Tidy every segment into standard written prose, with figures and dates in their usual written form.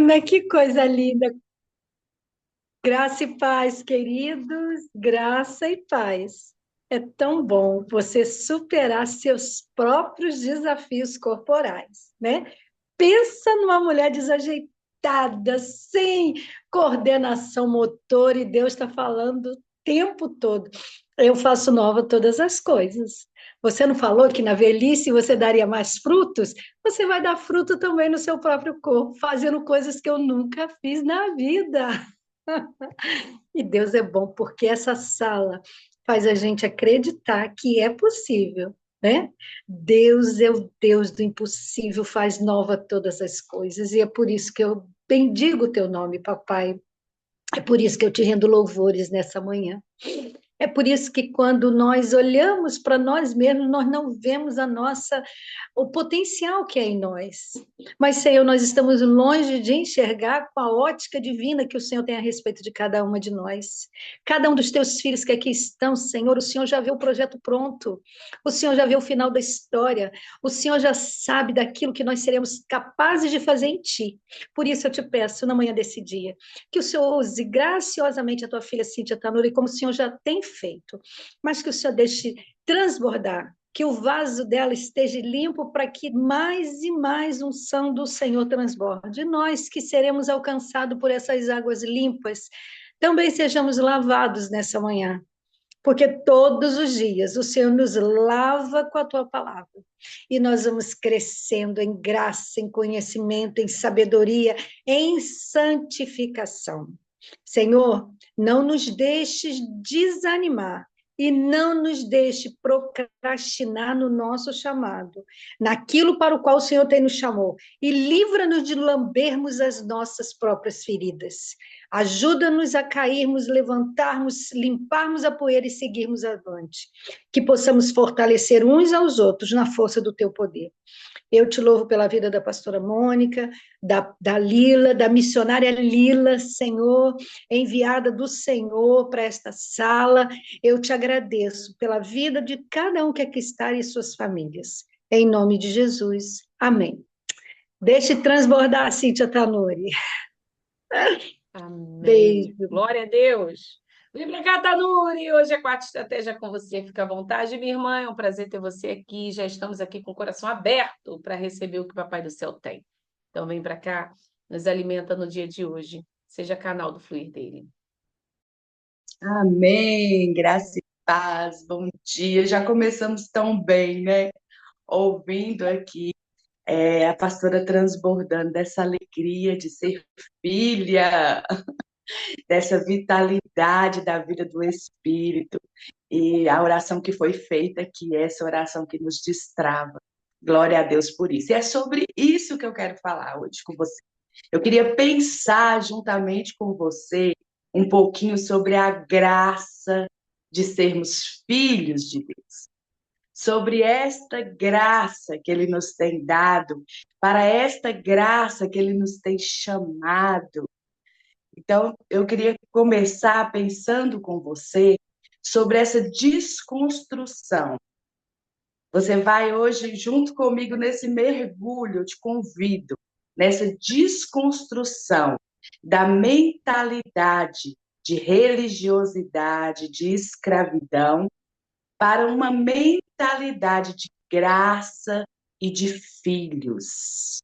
Ana, que coisa linda. Graça e paz, queridos, graça e paz. É tão bom você superar seus próprios desafios corporais, né? Pensa numa mulher desajeitada, sem coordenação motor, e Deus está falando o tempo todo. Eu faço nova todas as coisas. Você não falou que na velhice você daria mais frutos? Você vai dar fruto também no seu próprio corpo, fazendo coisas que eu nunca fiz na vida. E Deus é bom porque essa sala faz a gente acreditar que é possível, né? Deus é o Deus do impossível, faz nova todas as coisas, e é por isso que eu bendigo o teu nome, papai. É por isso que eu te rendo louvores nessa manhã. É por isso que quando nós olhamos para nós mesmos, nós não vemos o potencial que é em nós. Mas, Senhor, nós estamos longe de enxergar com a ótica divina que o Senhor tem a respeito de cada uma de nós. Cada um dos teus filhos que aqui estão, Senhor, o Senhor já vê o projeto pronto, o Senhor já vê o final da história, o Senhor já sabe daquilo que nós seremos capazes de fazer em Ti. Por isso eu te peço, na manhã desse dia, que o Senhor use graciosamente a tua filha Cíntia Tanuri, como o Senhor já tem feito, mas que o Senhor deixe transbordar, que o vaso dela esteja limpo para que mais e mais unção do Senhor transborde. E nós que seremos alcançados por essas águas limpas, também sejamos lavados nessa manhã, porque todos os dias o Senhor nos lava com a tua palavra. E nós vamos crescendo em graça, em conhecimento, em sabedoria, em santificação. Senhor, não nos deixes desanimar e não nos deixe procrastinar no nosso chamado, naquilo para o qual o Senhor tem nos chamou, e livra-nos de lambermos as nossas próprias feridas. Ajuda-nos a cairmos, levantarmos, limparmos a poeira e seguirmos avante. Que possamos fortalecer uns aos outros na força do teu poder. Eu te louvo pela vida da pastora Mônica, da Lila, da missionária Lila, Senhor, enviada do Senhor para esta sala. Eu te agradeço pela vida de cada um que aqui está e suas famílias. Em nome de Jesus. Amém. Deixe transbordar, Cíntia Tanuri. Amém. Beijo. Glória a Deus. Vem pra cá, Tanuri. Hoje é Quarta Estratégia com você. Fica à vontade, minha irmã. É um prazer ter você aqui. Já estamos aqui com o coração aberto para receber o que o Papai do Céu tem. Então, vem para cá, nos alimenta no dia de hoje. Seja canal do fluir dele. Amém, graça e paz, bom dia. Já começamos tão bem, né? Ouvindo aqui a pastora transbordando dessa alegria de ser filha, dessa vitalidade da vida do Espírito. E a oração que foi feita aqui, essa oração que nos destrava. Glória a Deus por isso. E é sobre isso que eu quero falar hoje com você. Eu queria pensar juntamente com você um pouquinho sobre a graça de sermos filhos de Deus, sobre esta graça que Ele nos tem dado, para esta graça que Ele nos tem chamado. Então, eu queria começar pensando com você sobre essa desconstrução. Você vai hoje junto comigo nesse mergulho, eu te convido, nessa desconstrução da mentalidade de religiosidade, de escravidão, para uma mentalidade de graça e de filhos.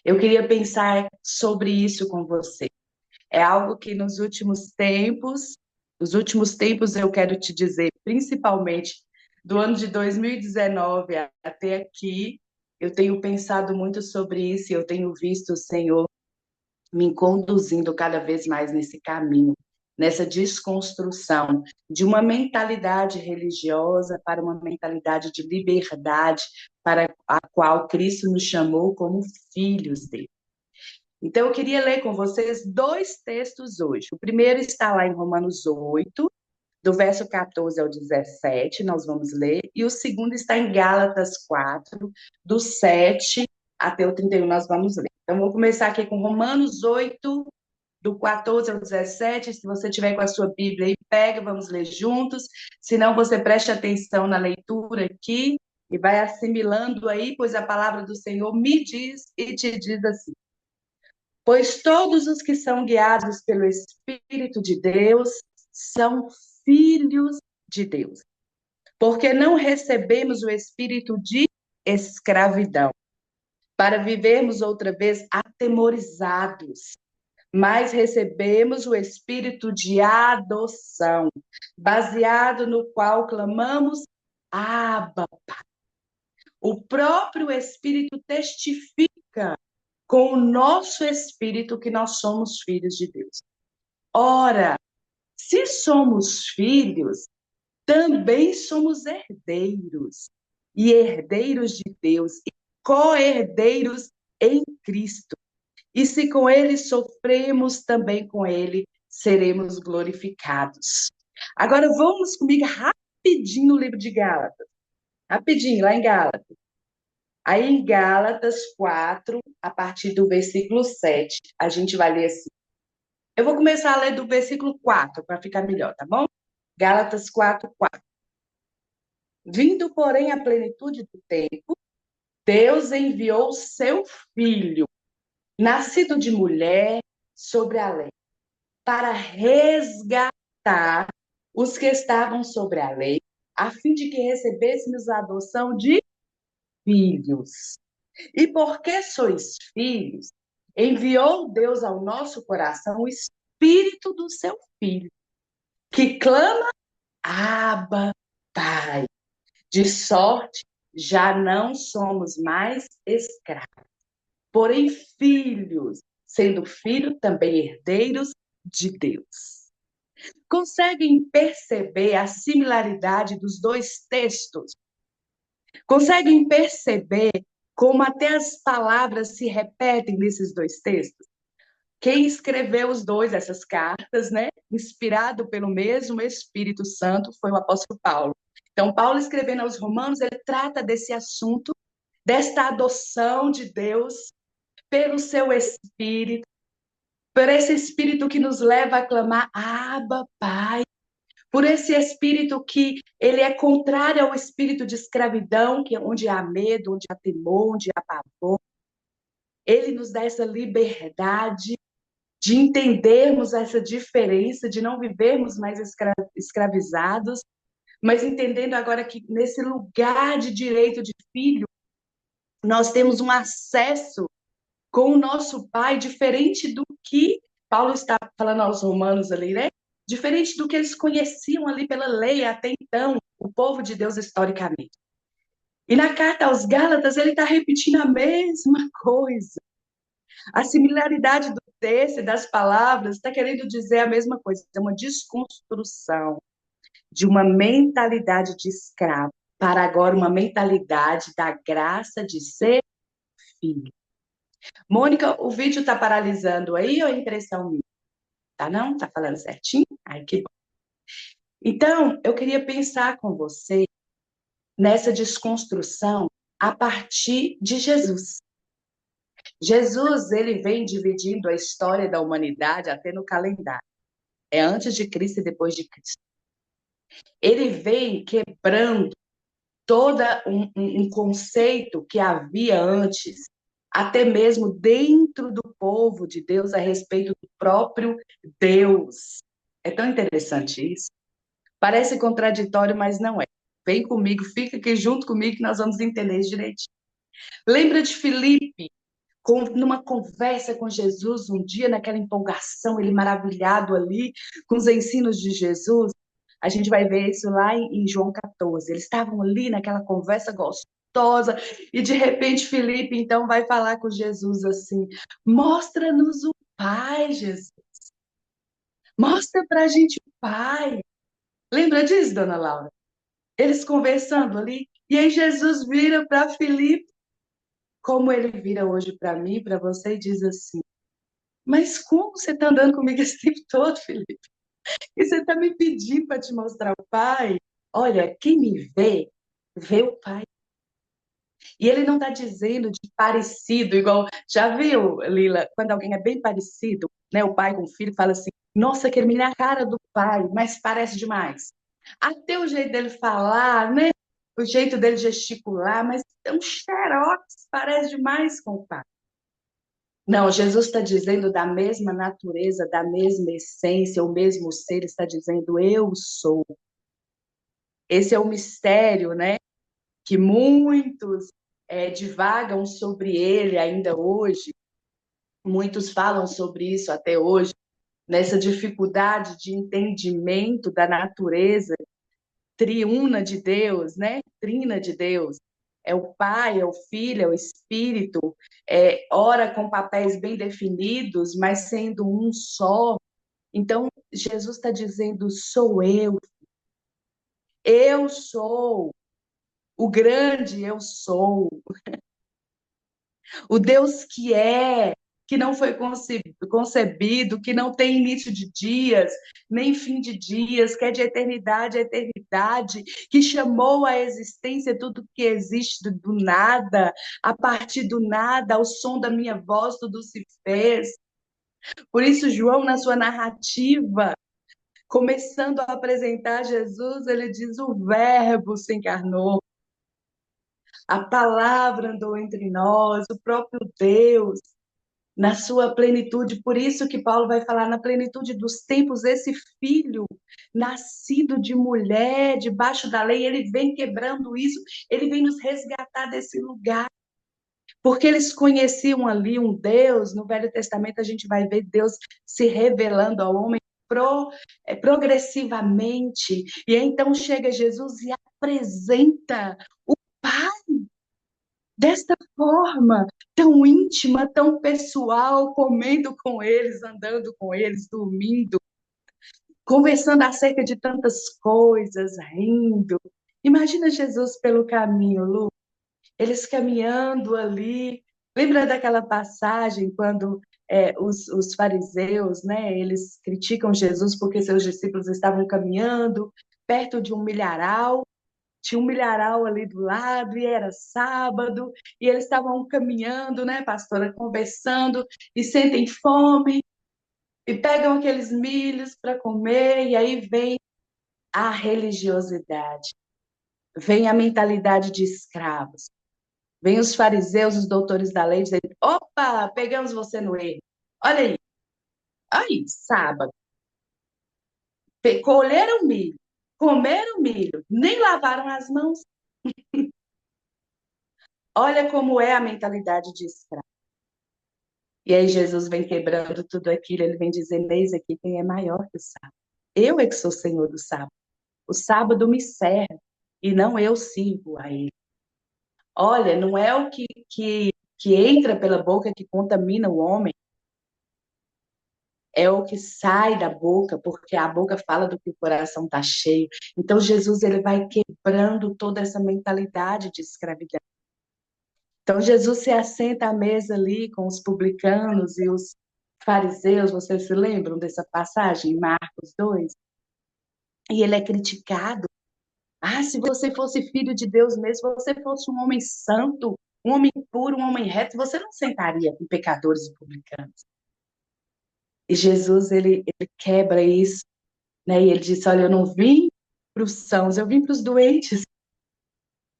Eu queria pensar sobre isso com você. É algo que nos últimos tempos eu quero te dizer, principalmente do ano de 2019 até aqui, eu tenho pensado muito sobre isso e eu tenho visto o Senhor me conduzindo cada vez mais nesse caminho, nessa desconstrução de uma mentalidade religiosa para uma mentalidade de liberdade para a qual Cristo nos chamou como filhos dele. Então, eu queria ler com vocês dois textos hoje. O primeiro está lá em Romanos 8, do verso 14 ao 17, nós vamos ler. E o segundo está em Gálatas 4, do 7 até o 31, nós vamos ler. Então, vou começar aqui com Romanos 8, do 14 ao 17. Se você tiver com a sua Bíblia aí, pega, vamos ler juntos. Se não, você preste atenção na leitura aqui e vai assimilando aí, pois a palavra do Senhor me diz e te diz assim. Pois todos os que são guiados pelo Espírito de Deus são filhos de Deus. Porque não recebemos o espírito de escravidão, para vivermos outra vez atemorizados, mas recebemos o espírito de adoção, baseado no qual clamamos Abba. O próprio Espírito testifica com o nosso espírito que nós somos filhos de Deus. Ora, se somos filhos, também somos herdeiros, e herdeiros de Deus, e co-herdeiros em Cristo. E se com ele sofremos, também com ele seremos glorificados. Agora vamos comigo rapidinho no livro de Gálatas. Rapidinho, lá em Gálatas. Aí em Gálatas 4, a partir do versículo 7, a gente vai ler assim. Eu vou começar a ler do versículo 4, para ficar melhor, tá bom? Gálatas 4, 4. Vindo, porém, a plenitude do tempo, Deus enviou seu Filho, nascido de mulher, sobre a lei, para resgatar os que estavam sobre a lei, a fim de que recebêssemos a adoção de filhos. E porque sois filhos, enviou Deus ao nosso coração o Espírito do seu Filho, que clama, Abba, Pai. De sorte, já não somos mais escravos, porém filhos, sendo filho também herdeiros de Deus. Conseguem perceber a similaridade dos dois textos? Conseguem perceber como até as palavras se repetem nesses dois textos? Quem escreveu os dois, essas cartas, né? Inspirado pelo mesmo Espírito Santo, foi o apóstolo Paulo. Então, Paulo escrevendo aos Romanos, ele trata desse assunto, desta adoção de Deus pelo seu Espírito, por esse Espírito que nos leva a clamar, Abba, Pai, por esse Espírito que ele é contrário ao espírito de escravidão, que é onde há medo, onde há temor, onde há pavor. Ele nos dá essa liberdade de entendermos essa diferença, de não vivermos mais escravizados, mas entendendo agora que nesse lugar de direito de filho, nós temos um acesso com o nosso Pai diferente do que Paulo está falando aos romanos ali, né? Diferente do que eles conheciam ali pela lei até então, o povo de Deus historicamente. E na carta aos Gálatas, ele está repetindo a mesma coisa. A similaridade do texto e das palavras está querendo dizer a mesma coisa. É uma desconstrução de uma mentalidade de escravo para agora uma mentalidade da graça de ser filho. Mônica, o vídeo está paralisando aí ou é impressão minha? Tá não? Tá falando certinho? Ai, que bom. Então, eu queria pensar com você nessa desconstrução a partir de Jesus. Jesus, ele vem dividindo a história da humanidade até no calendário. É antes de Cristo e depois de Cristo. Ele vem quebrando todo um conceito que havia antes, até mesmo dentro do povo de Deus, a respeito do próprio Deus. É tão interessante isso. Parece contraditório, mas não é. Vem comigo, fica aqui junto comigo que nós vamos entender isso direitinho. Lembra de Filipe, numa conversa com Jesus, um dia, naquela empolgação, ele maravilhado ali com os ensinos de Jesus? A gente vai ver isso lá em João 14. Eles estavam ali naquela conversa gostosa e, de repente, Filipe, então, vai falar com Jesus assim, mostra-nos o Pai, Jesus. Mostra para a gente o Pai. Lembra disso, dona Laura? Eles conversando ali, e aí Jesus vira para Filipe, como ele vira hoje para mim, para você, e diz assim, mas como você está andando comigo esse tempo todo, Filipe? E você está me pedindo para te mostrar o Pai? Olha, quem me vê, vê o Pai. E ele não está dizendo de parecido, igual, já viu, Lila, quando alguém é bem parecido, né, o pai com o filho, fala assim, nossa, aquele menino é a cara do pai, mas parece demais. Até o jeito dele falar, né, o jeito dele gesticular, mas é um xerox, parece demais com o pai. Não, Jesus está dizendo da mesma natureza, da mesma essência, o mesmo ser, está dizendo eu sou. Esse é o mistério, né? Que muitos divagam sobre ele ainda hoje, muitos falam sobre isso até hoje, nessa dificuldade de entendimento da natureza triuna de Deus, né? Trina de Deus. É o Pai, é o Filho, é o Espírito, ora com papéis bem definidos, mas sendo um só. Então, Jesus está dizendo: sou eu sou o grande eu sou, o Deus que não foi concebido, que não tem início de dias, nem fim de dias, que é de eternidade a eternidade, que chamou à existência tudo que existe do nada, a partir do nada, ao som da minha voz, tudo se fez. Por isso, João, na sua narrativa, começando a apresentar Jesus, ele diz: o Verbo se encarnou, a palavra andou entre nós, o próprio Deus, na sua plenitude. Por isso que Paulo vai falar na plenitude dos tempos, esse filho nascido de mulher, debaixo da lei, ele vem quebrando isso, ele vem nos resgatar desse lugar. Porque eles conheciam ali um Deus, no Velho Testamento a gente vai ver Deus se revelando ao homem progressivamente. E aí, então chega Jesus e apresenta o Pai desta forma, tão íntima, tão pessoal, comendo com eles, andando com eles, dormindo, conversando acerca de tantas coisas, rindo. Imagina Jesus pelo caminho, Lu, eles caminhando ali. Lembra daquela passagem quando os fariseus, né, eles criticam Jesus porque seus discípulos estavam caminhando perto de um milharal, tinha um milharal ali do lado, e era sábado, e eles estavam caminhando, né, pastora, conversando, e sentem fome, e pegam aqueles milhos para comer, e aí vem a religiosidade, vem a mentalidade de escravos, vem os fariseus, os doutores da lei, dizendo: opa, pegamos você no erro, olha aí, sábado, colheram milho, comeram milho, nem lavaram as mãos. Olha como é a mentalidade de escravo. E aí Jesus vem quebrando tudo aquilo, ele vem dizendo: eis aqui quem é maior que o sábado. Eu é que sou senhor do sábado. O sábado me serve e não eu sirvo a ele. Olha, não é o que entra pela boca que contamina o homem, é o que sai da boca, porque a boca fala do que o coração está cheio. Então Jesus ele vai quebrando toda essa mentalidade de escravidão. Então, Jesus se assenta à mesa ali com os publicanos e os fariseus, vocês se lembram dessa passagem em Marcos 2? E ele é criticado. Ah, se você fosse filho de Deus mesmo, se você fosse um homem santo, um homem puro, um homem reto, você não sentaria com pecadores e publicanos. E Jesus, ele quebra isso, né? E ele disse: olha, eu não vim para os sãos, eu vim para os doentes.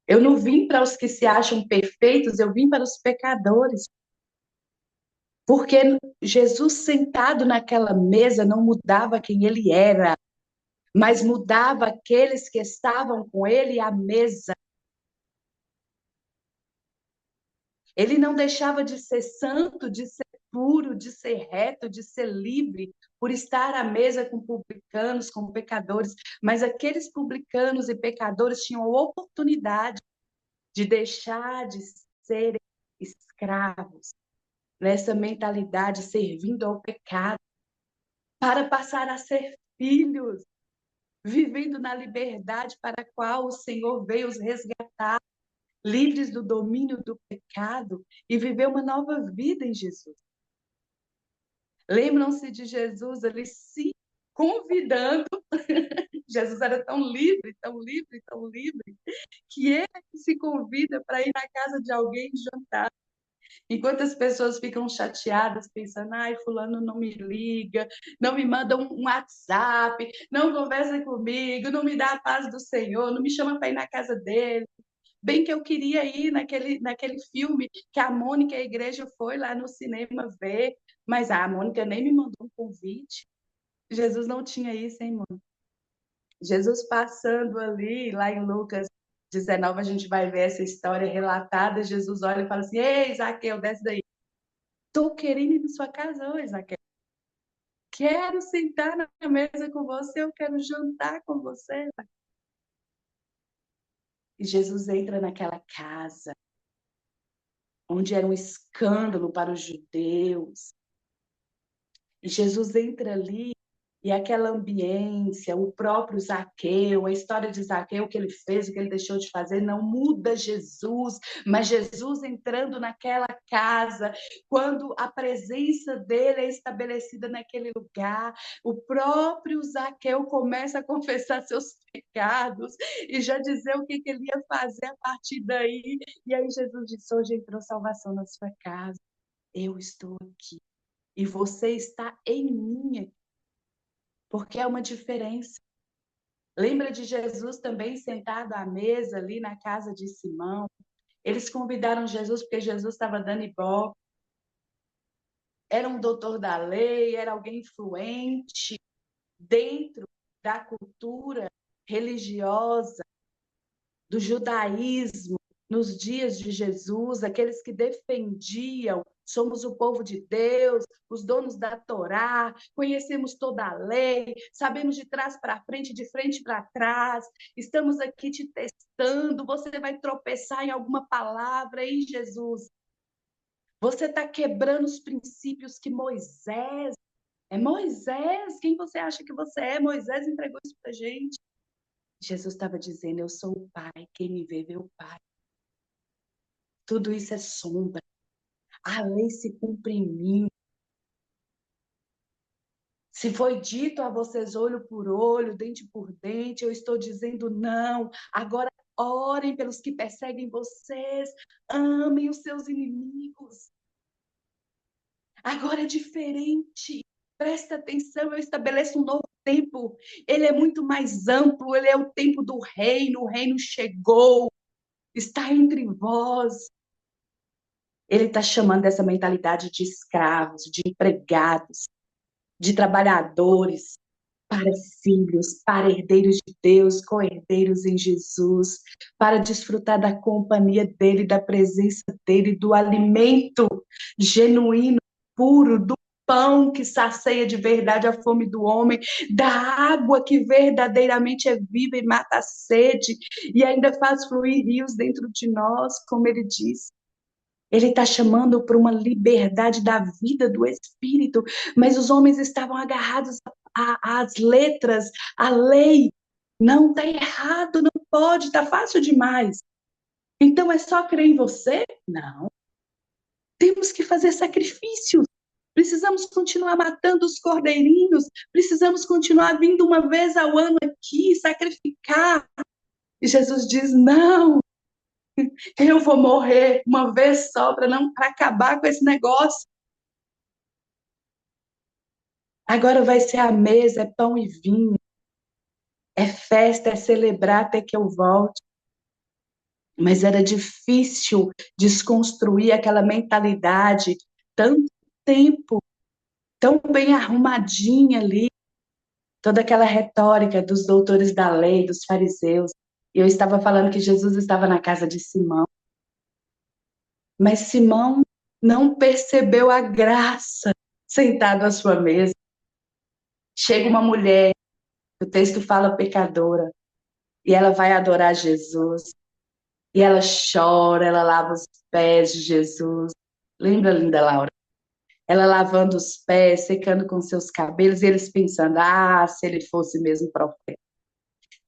Eu não vim para os que se acham perfeitos, eu vim para os pecadores. Porque Jesus sentado naquela mesa não mudava quem ele era, mas mudava aqueles que estavam com ele à mesa. Ele não deixava de ser santo, de ser puro, de ser reto, de ser livre, por estar à mesa com publicanos, com pecadores, mas aqueles publicanos e pecadores tinham a oportunidade de deixar de serem escravos, nessa mentalidade, servindo ao pecado, para passar a ser filhos, vivendo na liberdade para a qual o Senhor veio os resgatar, livres do domínio do pecado e viver uma nova vida em Jesus. Lembram-se de Jesus ali se convidando. Jesus era tão livre, tão livre, tão livre, que ele se convida para ir na casa de alguém jantar. Enquanto as pessoas ficam chateadas, pensando: ai, fulano não me liga, não me manda um WhatsApp, não conversa comigo, não me dá a paz do Senhor, não me chama para ir na casa dele. Bem que eu queria ir naquele filme que a Mônica e a igreja foi lá no cinema ver, mas a Mônica nem me mandou um convite. Jesus não tinha isso, hein, Mônica? Jesus passando ali, lá em Lucas 19, a gente vai ver essa história relatada. Jesus olha e fala assim: Ei, Zaqueu, desce daí. Estou querendo ir na sua casa hoje, Zaqueu. Quero sentar na mesa com você, eu quero jantar com você. E Jesus entra naquela casa, onde era um escândalo para os judeus. E Jesus entra ali, e aquela ambiência, o próprio Zaqueu, a história de Zaqueu, o que ele fez, o que ele deixou de fazer, não muda Jesus, mas Jesus entrando naquela casa, quando a presença dele é estabelecida naquele lugar, o próprio Zaqueu começa a confessar seus pecados e já dizer o que ele ia fazer a partir daí. E aí Jesus disse: hoje entrou salvação na sua casa, eu estou aqui. E você está em mim, porque é uma diferença. Lembra de Jesus também sentado à mesa ali na casa de Simão? Eles convidaram Jesus porque Jesus estava dando ibope. Era um doutor da lei, era alguém influente dentro da cultura religiosa do judaísmo nos dias de Jesus, aqueles que defendiam: somos o povo de Deus, os donos da Torá, conhecemos toda a lei, sabemos de trás para frente, de frente para trás, estamos aqui te testando, você vai tropeçar em alguma palavra, hein, Jesus? Você está quebrando os princípios que Moisés... É Moisés? Quem você acha que você é? Moisés entregou isso para a gente. Jesus estava dizendo: eu sou o Pai, quem me vê, vê o Pai. Tudo isso é sombra. A lei se cumpre em mim. Se foi dito a vocês olho por olho, dente por dente, eu estou dizendo não. Agora orem pelos que perseguem vocês. Amem os seus inimigos. Agora é diferente. Presta atenção, eu estabeleço um novo tempo. Ele é muito mais amplo, ele é o tempo do reino. O reino chegou, está entre vós. Ele está chamando essa mentalidade de escravos, de empregados, de trabalhadores, para filhos, para herdeiros de Deus, co-herdeiros em Jesus, para desfrutar da companhia dele, da presença dele, do alimento genuíno, puro, do pão que sacia de verdade a fome do homem, da água que verdadeiramente é viva e mata a sede, e ainda faz fluir rios dentro de nós, como ele disse. Ele está chamando para uma liberdade da vida do Espírito, mas os homens estavam agarrados às letras, à lei. Não, está errado, não pode, está fácil demais. Então é só crer em você? Não. Temos que fazer sacrifícios. Precisamos continuar matando os cordeirinhos. Precisamos continuar vindo uma vez ao ano aqui, sacrificar. E Jesus diz: não, eu vou morrer uma vez só para acabar com esse negócio. Agora vai ser a mesa, é pão e vinho, é festa, é celebrar até que eu volte. Mas era difícil desconstruir aquela mentalidade, tanto tempo, tão bem arrumadinha ali, toda aquela retórica dos doutores da lei, dos fariseus. E eu estava falando que Jesus estava na casa de Simão. Mas Simão não percebeu a graça sentado à sua mesa. Chega uma mulher, o texto fala pecadora, e ela vai adorar Jesus. E ela chora, ela lava os pés de Jesus. Lembra, linda Laura? Ela lavando os pés, secando com seus cabelos, e eles pensando: ah, se ele fosse mesmo profeta.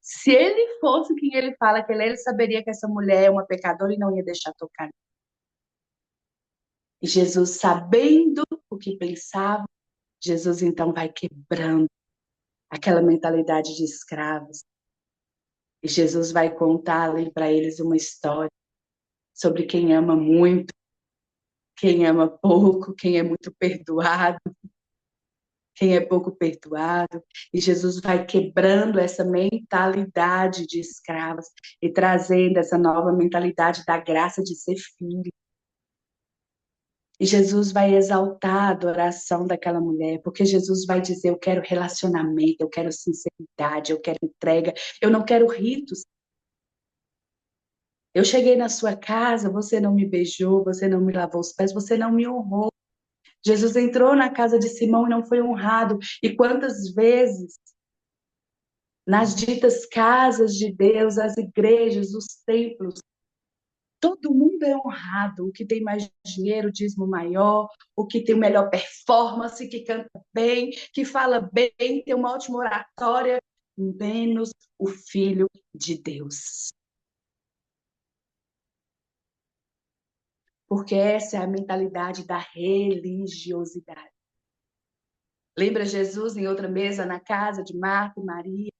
Se ele fosse quem ele fala que ele saberia que essa mulher é uma pecadora e não ia deixar tocar. E Jesus, sabendo o que pensava, Jesus então vai quebrando aquela mentalidade de escravos. E Jesus vai contar ali para eles uma história sobre quem ama muito, quem ama pouco, quem é muito perdoado, quem é pouco perdoado. E Jesus vai quebrando essa mentalidade de escravos e trazendo essa nova mentalidade da graça de ser filho. E Jesus vai exaltar a adoração daquela mulher, porque Jesus vai dizer: eu quero relacionamento, eu quero sinceridade, eu quero entrega, eu não quero ritos. Eu cheguei na sua casa, você não me beijou, você não me lavou os pés, você não me honrou. Jesus entrou na casa de Simão e não foi honrado. E quantas vezes, nas ditas casas de Deus, as igrejas, os templos, todo mundo é honrado. O que tem mais dinheiro, dízimo maior, o que tem melhor performance, que canta bem, que fala bem, tem uma ótima oratória, menos o Filho de Deus. Porque essa é a mentalidade da religiosidade. Lembra Jesus em outra mesa na casa de Marta e Maria?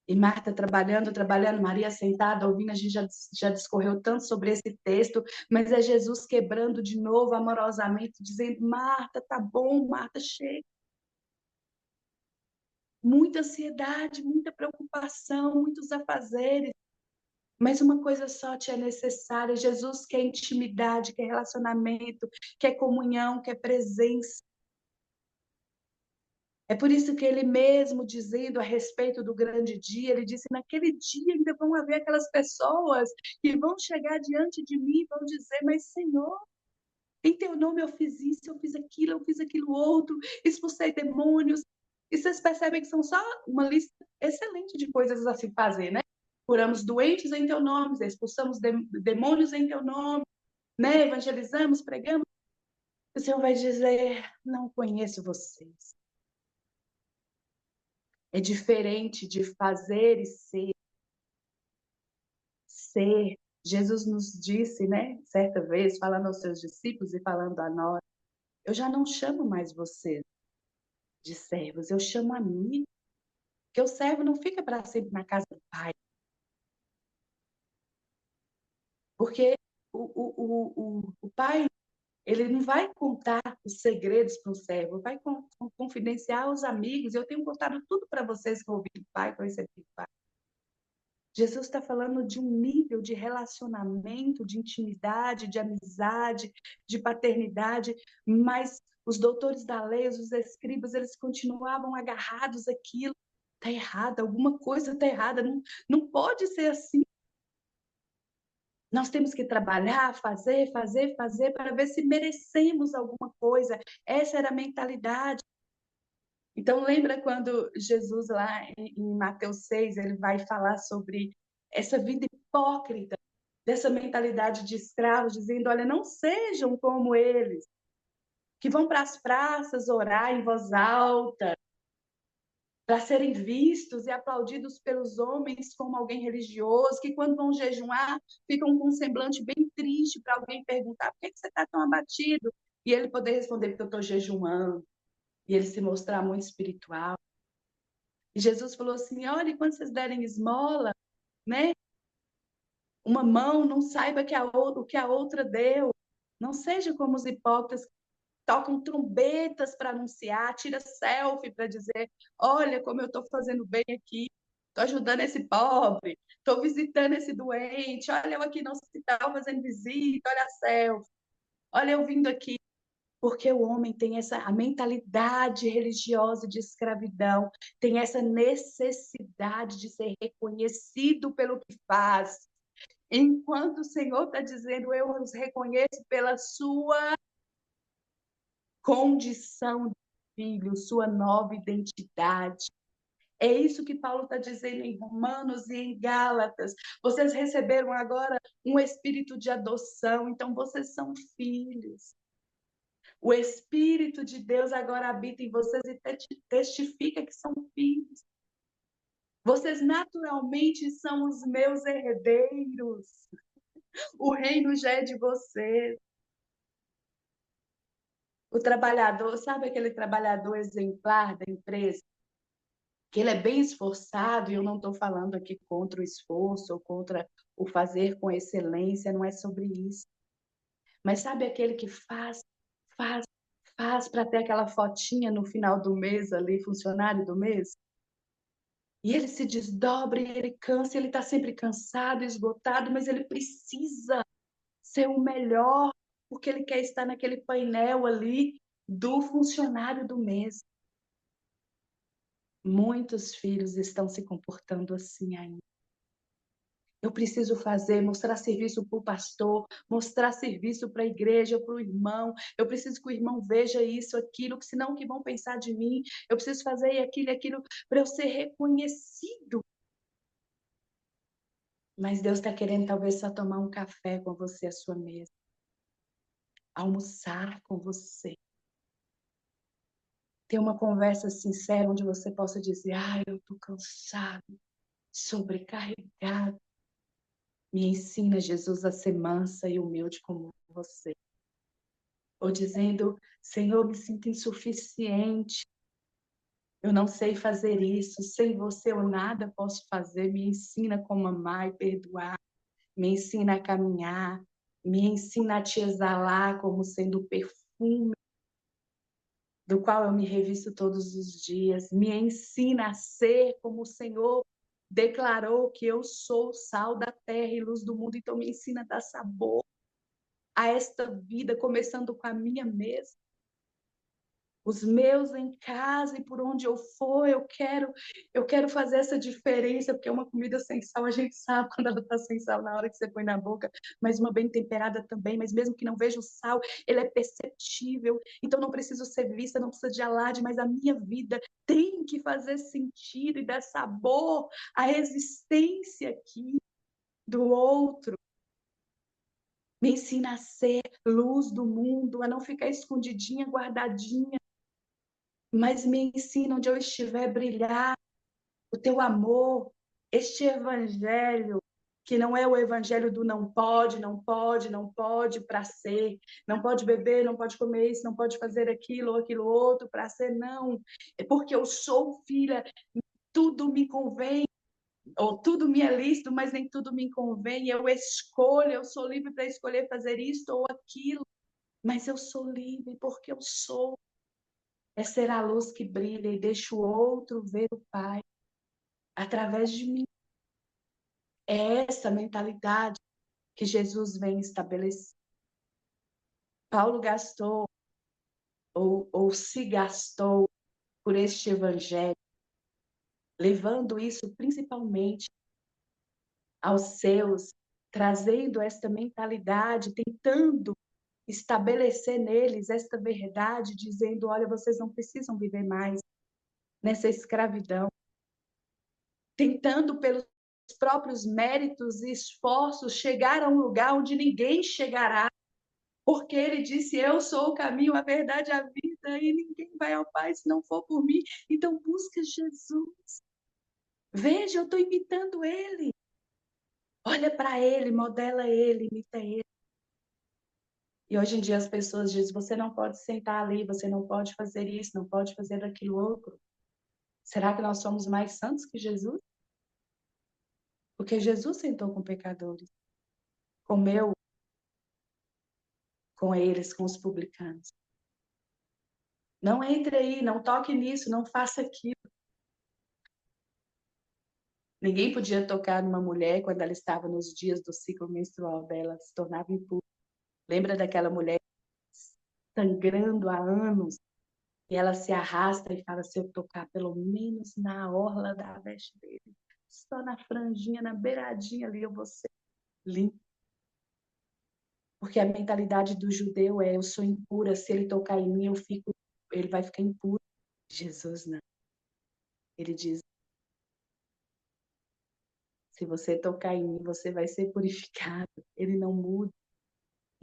E Marta trabalhando, Maria sentada, ouvindo, a gente já discorreu tanto sobre esse texto, mas é Jesus quebrando de novo amorosamente, dizendo: Marta, tá bom, Marta, chega. Muita ansiedade, muita preocupação, muitos afazeres, mas uma coisa só te é necessária. Jesus quer intimidade, quer relacionamento, quer comunhão, quer presença. É por isso que ele mesmo, dizendo a respeito do grande dia, ele disse: naquele dia ainda vão haver aquelas pessoas que vão chegar diante de mim e vão dizer: mas Senhor, em teu nome eu fiz isso, eu fiz aquilo outro, expulsei demônios. E vocês percebem que são só uma lista excelente de coisas a se fazer, né? Curamos doentes em teu nome, expulsamos demônios em teu nome, né? Evangelizamos, pregamos. O Senhor vai dizer: não conheço vocês. É diferente de fazer e ser. Ser. Jesus nos disse, né, certa vez, falando aos seus discípulos e falando a nós: eu já não chamo mais vocês de servos, eu chamo amigos. Porque o servo não fica para sempre na casa do pai. Porque o pai, ele não vai contar os segredos para o servo, vai confidenciar aos amigos. Eu tenho contado tudo para vocês que eu ouvi do pai, que eu recebi do pai. Jesus está falando de um nível de relacionamento, de intimidade, de amizade, de paternidade, mas os doutores da lei, os escribas, eles continuavam agarrados àquilo. Está errado, alguma coisa está errada, não pode ser assim. Nós temos que trabalhar, fazer para ver se merecemos alguma coisa. Essa era a mentalidade. Então, lembra quando Jesus, lá em Mateus 6, ele vai falar sobre essa vida hipócrita, dessa mentalidade de escravos, dizendo: olha, não sejam como eles, que vão para as praças orar em voz alta, para serem vistos e aplaudidos pelos homens como alguém religioso, que quando vão jejuar, ficam com um semblante bem triste para alguém perguntar: por que você está tão abatido? E ele poder responder: porque eu estou jejuando. E ele se mostrar muito espiritual. E Jesus falou assim: olha, quando vocês derem esmola, né? Uma mão não saiba o que a outra deu. Não seja como os hipócritas que tocam trombetas para anunciar, tira selfie para dizer: olha como eu estou fazendo bem aqui, estou ajudando esse pobre, estou visitando esse doente, olha eu aqui no hospital fazendo visita, olha a selfie, olha eu vindo aqui. Porque o homem tem a mentalidade religiosa de escravidão, tem essa necessidade de ser reconhecido pelo que faz. Enquanto o Senhor está dizendo: eu os reconheço pela sua condição de filho, sua nova identidade. É isso que Paulo está dizendo em Romanos e em Gálatas. Vocês receberam agora um espírito de adoção, então vocês são filhos. O Espírito de Deus agora habita em vocês e testifica que são filhos. Vocês naturalmente são os meus herdeiros. O reino já é de vocês. O trabalhador, sabe aquele trabalhador exemplar da empresa? Que ele é bem esforçado, e eu não estou falando aqui contra o esforço ou contra o fazer com excelência, não é sobre isso. Mas sabe aquele que faz, faz para ter aquela fotinha no final do mês ali, funcionário do mês? E ele se desdobra, e ele cansa, ele está sempre cansado, esgotado, mas ele precisa ser o melhor, porque ele quer estar naquele painel ali do funcionário do mês. Muitos filhos estão se comportando assim ainda. Eu preciso fazer, mostrar serviço para o pastor, mostrar serviço para a igreja, para o irmão. Eu preciso que o irmão veja isso, aquilo, senão o que vão pensar de mim? Eu preciso fazer aquilo para eu ser reconhecido. Mas Deus está querendo talvez só tomar um café com você à sua mesa, almoçar com você, ter uma conversa sincera onde você possa dizer: eu estou cansado, sobrecarregado. Me ensina, Jesus, a ser mansa e humilde como você. Ou dizendo: Senhor, me sinto insuficiente, eu não sei fazer isso, sem você eu nada posso fazer. Me ensina como amar e perdoar, me ensina a caminhar, me ensina a te exalar como sendo o perfume do qual eu me revisto todos os dias. Me ensina a ser como o Senhor declarou que eu sou sal da terra e luz do mundo. Então me ensina a dar sabor a esta vida, começando com a minha mesa. Os meus em casa e por onde eu for, eu quero fazer essa diferença, porque uma comida sem sal, a gente sabe quando ela está sem sal na hora que você põe na boca, mas uma bem temperada também, mas mesmo que não veja o sal, ele é perceptível, então não preciso ser vista, não precisa de alarde, mas a minha vida tem que fazer sentido e dar sabor à existência aqui do outro. Me ensina a ser luz do mundo, a não ficar escondidinha, guardadinha, mas me ensina onde eu estiver brilhar o teu amor, este evangelho, que não é o evangelho do não pode, não pode, não pode para ser, não pode beber, não pode comer isso, não pode fazer aquilo ou aquilo outro para ser, não. É porque eu sou filha, tudo me convém, ou tudo me é lícito, mas nem tudo me convém. Eu escolho, eu sou livre para escolher fazer isto ou aquilo, mas eu sou livre porque eu sou. É ser a luz que brilha e deixa o outro ver o Pai através de mim. É essa mentalidade que Jesus vem estabelecer. Paulo gastou, ou se gastou por este evangelho, levando isso principalmente aos seus, trazendo esta mentalidade, tentando estabelecer neles esta verdade, dizendo: olha, vocês não precisam viver mais nessa escravidão, tentando pelos próprios méritos e esforços chegar a um lugar onde ninguém chegará, porque ele disse: eu sou o caminho, a verdade e a vida, e ninguém vai ao Pai se não for por mim. Então busca Jesus. Veja, eu estou imitando ele. Olha para ele, modela ele, imita ele. E hoje em dia as pessoas dizem: você não pode sentar ali, você não pode fazer isso, não pode fazer aquilo outro. Será que nós somos mais santos que Jesus? Porque Jesus sentou com pecadores, comeu com eles, com os publicanos. Não entre aí, não toque nisso, não faça aquilo. Ninguém podia tocar numa mulher quando ela estava nos dias do ciclo menstrual dela, se tornava impura. Lembra daquela mulher sangrando há anos? E ela se arrasta e fala: se eu tocar pelo menos na orla da veste dele, só na franjinha, na beiradinha ali, eu vou ser limpa. Porque a mentalidade do judeu é: eu sou impura, se ele tocar em mim, ele vai ficar impuro. Jesus não. Ele diz: se você tocar em mim, você vai ser purificado. Ele não muda.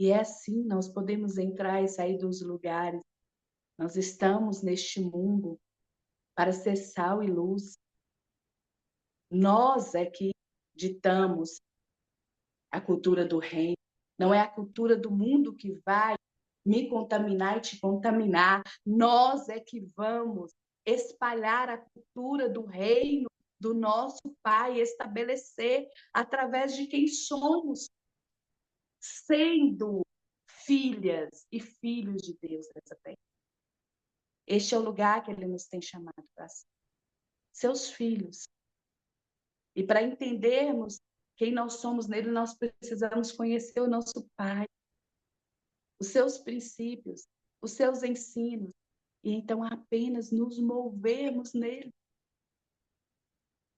E é assim, nós podemos entrar e sair dos lugares. Nós estamos neste mundo para ser sal e luz. Nós é que ditamos a cultura do reino. Não é a cultura do mundo que vai me contaminar e te contaminar. Nós é que vamos espalhar a cultura do reino do nosso Pai, estabelecer através de quem somos, sendo filhas e filhos de Deus nessa terra. Este é o lugar que Ele nos tem chamado para ser. Seus filhos. E para entendermos quem nós somos nele, nós precisamos conhecer o nosso Pai, os seus princípios, os seus ensinos, e então apenas nos movermos nele.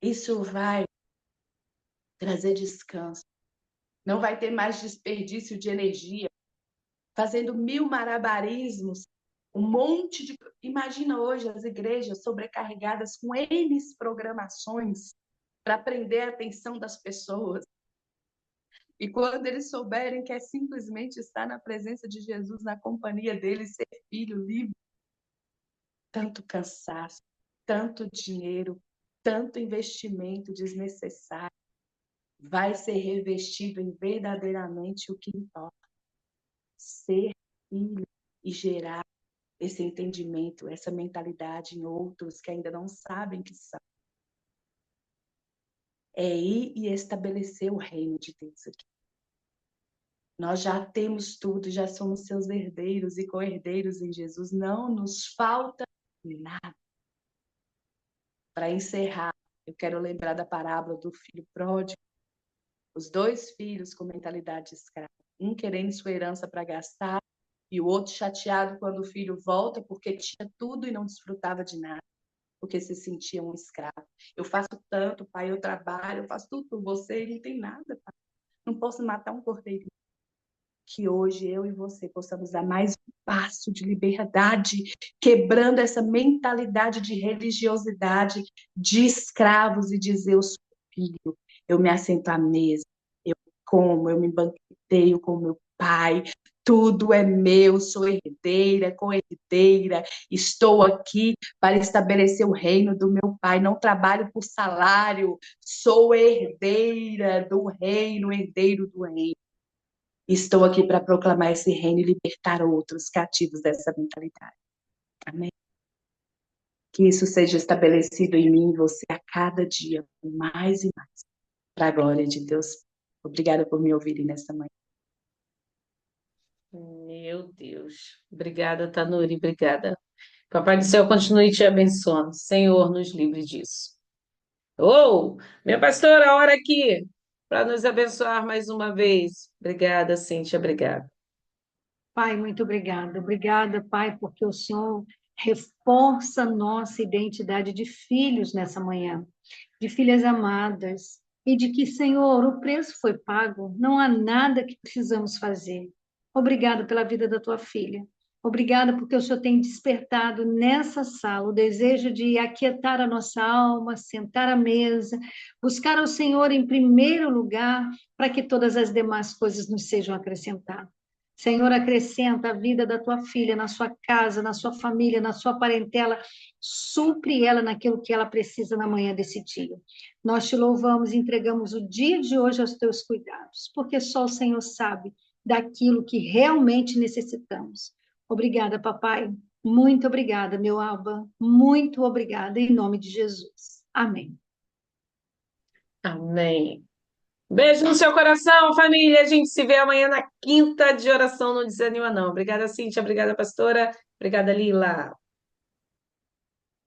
Isso vai trazer descanso. Não vai ter mais desperdício de energia, fazendo 1000 malabarismos, um monte de... Imagina hoje as igrejas sobrecarregadas com N programações para prender a atenção das pessoas. E quando eles souberem que é simplesmente estar na presença de Jesus, na companhia dele, ser filho livre, tanto cansaço, tanto dinheiro, tanto investimento desnecessário, vai ser revestido em verdadeiramente o que importa. Ser filho e gerar esse entendimento, essa mentalidade em outros que ainda não sabem que são. É ir e estabelecer o reino de Deus aqui. Nós já temos tudo, já somos seus herdeiros e co-herdeiros em Jesus. Não nos falta nada. Para encerrar, eu quero lembrar da parábola do filho pródigo. Os 2 filhos com mentalidade escrava. Um querendo sua herança para gastar e o outro chateado quando o filho volta porque tinha tudo e não desfrutava de nada, porque se sentia um escravo. Eu faço tanto, pai, eu trabalho, eu faço tudo por você e não tem nada, pai. Não posso matar um cordeiro. Que hoje eu e você possamos dar mais um passo de liberdade, quebrando essa mentalidade de religiosidade, de escravos, e dizer: eu sou filho, eu me assento à mesa, eu como, eu me banqueteio com meu pai, tudo é meu, sou herdeira, co-herdeira, estou aqui para estabelecer o reino do meu pai, não trabalho por salário, sou herdeira do reino, herdeiro do reino. Estou aqui para proclamar esse reino e libertar outros cativos dessa mentalidade. Amém? Que isso seja estabelecido em mim e você a cada dia, mais e mais, para a glória de Deus. Obrigada por me ouvirem nesta manhã. Meu Deus. Obrigada, Tanuri, obrigada. Papai do céu continue te abençoando. Senhor, nos livre disso. Minha pastora, a hora aqui para nos abençoar mais uma vez. Obrigada, Cíntia, obrigada. Pai, muito obrigada. Obrigada, Pai, porque o Senhor reforça nossa identidade de filhos nessa manhã, de filhas amadas, e de que, Senhor, o preço foi pago, não há nada que precisamos fazer. Obrigada pela vida da tua filha. Obrigada porque o Senhor tem despertado nessa sala o desejo de aquietar a nossa alma, sentar à mesa, buscar ao Senhor em primeiro lugar, para que todas as demais coisas nos sejam acrescentadas. Senhor, acrescenta a vida da tua filha na sua casa, na sua família, na sua parentela, supre ela naquilo que ela precisa na manhã desse dia. Nós te louvamos e entregamos o dia de hoje aos teus cuidados, porque só o Senhor sabe daquilo que realmente necessitamos. Obrigada, papai. Muito obrigada, meu Abba. Muito obrigada, em nome de Jesus. Amém. Amém. Beijo no seu coração, família. A gente se vê amanhã na quinta de oração. Não desanima, não. Obrigada, Cíntia. Obrigada, pastora. Obrigada, Lila.